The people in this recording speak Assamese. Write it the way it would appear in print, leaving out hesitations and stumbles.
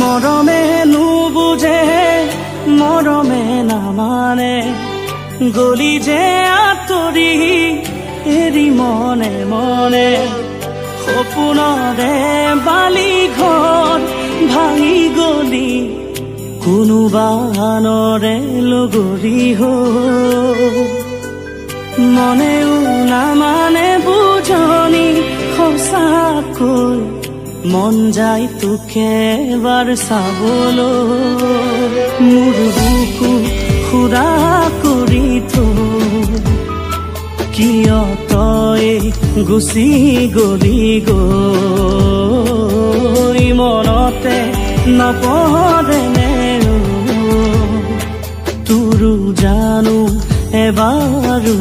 মৰমে নুবুজে মৰমে নামানে গলি যে আঁতৰি এৰি মনে মনে সপোনৰে বালি ঘৰ ভাঙি গলি কোনোবা আনৰে লগৰী হৈ মনেও নামানে বুজনি সঁচাকৈ মন যায় তোকে এবাৰ চাবলৈ মোৰ বুকু খুৰা কৰি থৈ কিয় তই গুচি গলি গৈ মনতে নপৰেনে তোৰো জানো এবাৰো